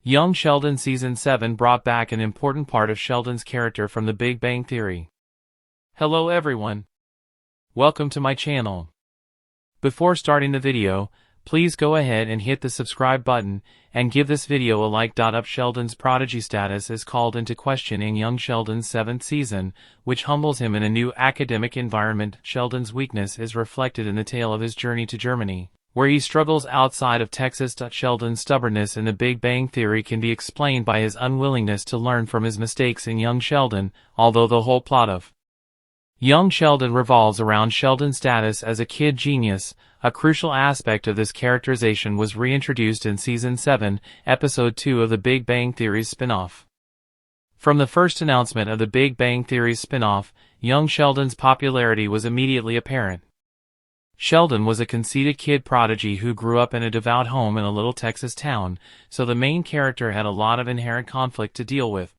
Young Sheldon Season 7 brought back an important part of Sheldon's character from The Big Bang Theory. Hello everyone. Welcome to my channel. Before starting the video, please go ahead and hit the subscribe button, and give this video a like. Up Sheldon's prodigy status is called into question in young Sheldon's 7th season, which humbles him in a new academic environment. Sheldon's weakness is reflected in the tale of his journey to Germany, where he struggles outside of Texas. Sheldon's stubbornness in The Big Bang Theory can be explained by his unwillingness to learn from his mistakes in young Sheldon, although the whole plot of Young Sheldon revolves around Sheldon's status as a kid genius. A crucial aspect of this characterization was reintroduced in Season 7, Episode 2 of The Big Bang Theory's spin-off. From the first announcement of The Big Bang Theory's spin-off, young Sheldon's popularity was immediately apparent. Sheldon was a conceited kid prodigy who grew up in a devout home in a little Texas town, so the main character had a lot of inherent conflict to deal with.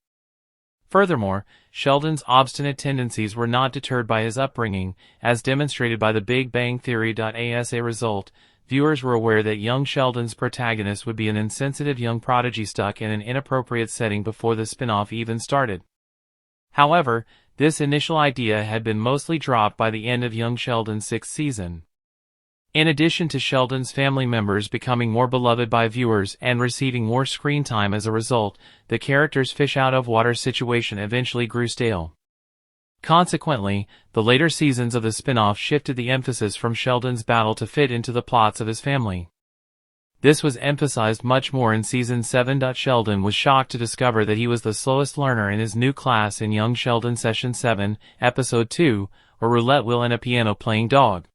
Furthermore, Sheldon's obstinate tendencies were not deterred by his upbringing, as demonstrated by The Big Bang Theory. As a result, viewers were aware that young Sheldon's protagonist would be an insensitive young prodigy stuck in an inappropriate setting before the spin-off even started. However, this initial idea had been mostly dropped by the end of young Sheldon's 6th season. In addition to Sheldon's family members becoming more beloved by viewers and receiving more screen time as a result, the character's fish-out-of-water situation eventually grew stale. Consequently, the later seasons of the spin-off shifted the emphasis from Sheldon's battle to fit into the plots of his family. This was emphasized much more in Season 7. Sheldon was shocked to discover that he was the slowest learner in his new class in Young Sheldon Session 7, Episode 2, a roulette wheel and a piano-playing dog.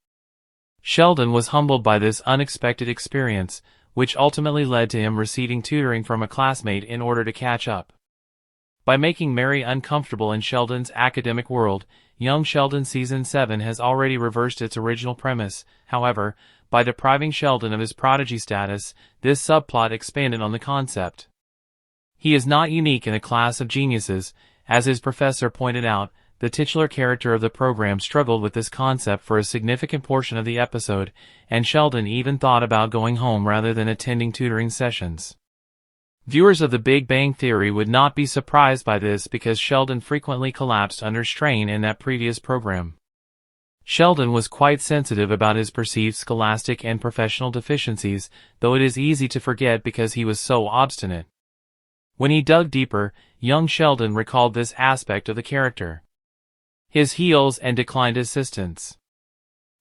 Sheldon was humbled by this unexpected experience, which ultimately led to him receiving tutoring from a classmate in order to catch up. By making Mary uncomfortable in Sheldon's academic world, Young Sheldon Season 7 has already reversed its original premise. However, by depriving Sheldon of his prodigy status, this subplot expanded on the concept. He is not unique in a class of geniuses. As his professor pointed out, the titular character of the program struggled with this concept for a significant portion of the episode, and Sheldon even thought about going home rather than attending tutoring sessions. Viewers of The Big Bang Theory would not be surprised by this because Sheldon frequently collapsed under strain in that previous program. Sheldon was quite sensitive about his perceived scholastic and professional deficiencies, though it is easy to forget because he was so obstinate. When he dug deeper, young Sheldon recalled this aspect of the character: his heels and declined assistance.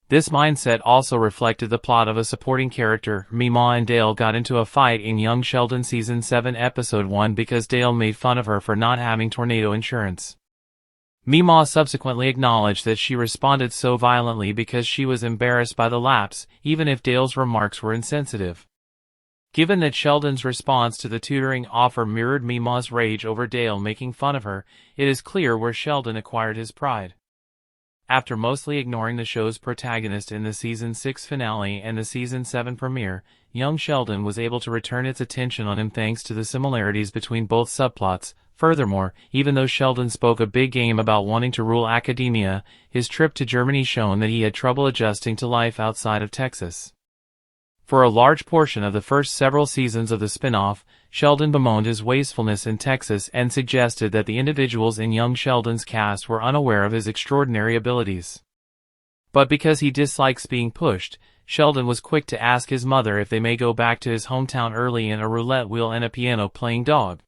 This mindset also reflected the plot of a supporting character. Meemaw and Dale got into a fight in Young Sheldon Season 7 Episode 1 because Dale made fun of her for not having tornado insurance. Meemaw subsequently acknowledged that she responded so violently because she was embarrassed by the lapse, even if Dale's remarks were insensitive. Given that Sheldon's response to the tutoring offer mirrored Meemaw's rage over Dale making fun of her, it is clear where Sheldon acquired his pride. After mostly ignoring the show's protagonist in the Season 6 finale and the Season 7 premiere, young Sheldon was able to return its attention on him thanks to the similarities between both subplots. Furthermore, even though Sheldon spoke a big game about wanting to rule academia, his trip to Germany showed that he had trouble adjusting to life outside of Texas. For a large portion of the first several seasons of the spin-off, Sheldon bemoaned his wastefulness in Texas and suggested that the individuals in young Sheldon's cast were unaware of his extraordinary abilities. But because he dislikes being pushed, Sheldon was quick to ask his mother if they may go back to his hometown early in a roulette wheel and a piano-playing dog.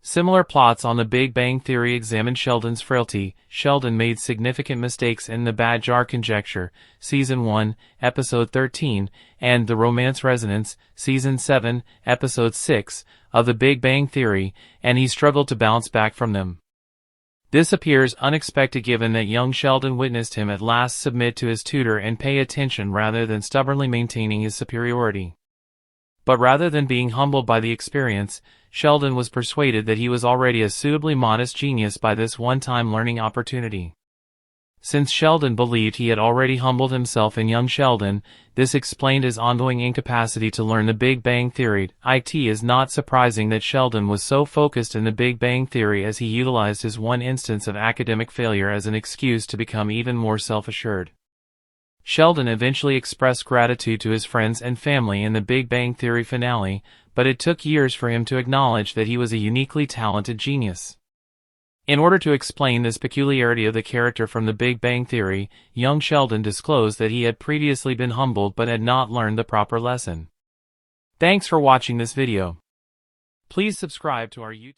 Similar plots on The Big Bang Theory examined Sheldon's frailty. Sheldon made significant mistakes in The Bad Jar Conjecture, Season 1, Episode 13, and The Romance Resonance, Season 7, Episode 6, of The Big Bang Theory, and he struggled to bounce back from them. This appears unexpected given that young Sheldon witnessed him at last submit to his tutor and pay attention rather than stubbornly maintaining his superiority. But rather than being humbled by the experience, Sheldon was persuaded that he was already a suitably modest genius by this one-time learning opportunity. Since Sheldon believed he had already humbled himself in young Sheldon, this explained his ongoing incapacity to learn The Big Bang Theory. It is not surprising that Sheldon was so focused in The Big Bang Theory as he utilized his one instance of academic failure as an excuse to become even more self-assured. Sheldon eventually expressed gratitude to his friends and family in The Big Bang Theory finale, but it took years for him to acknowledge that he was a uniquely talented genius. In order to explain this peculiarity of the character from The Big Bang Theory, young Sheldon disclosed that he had previously been humbled but had not learned the proper lesson. Thanks for watching this video. Please subscribe to our YouTube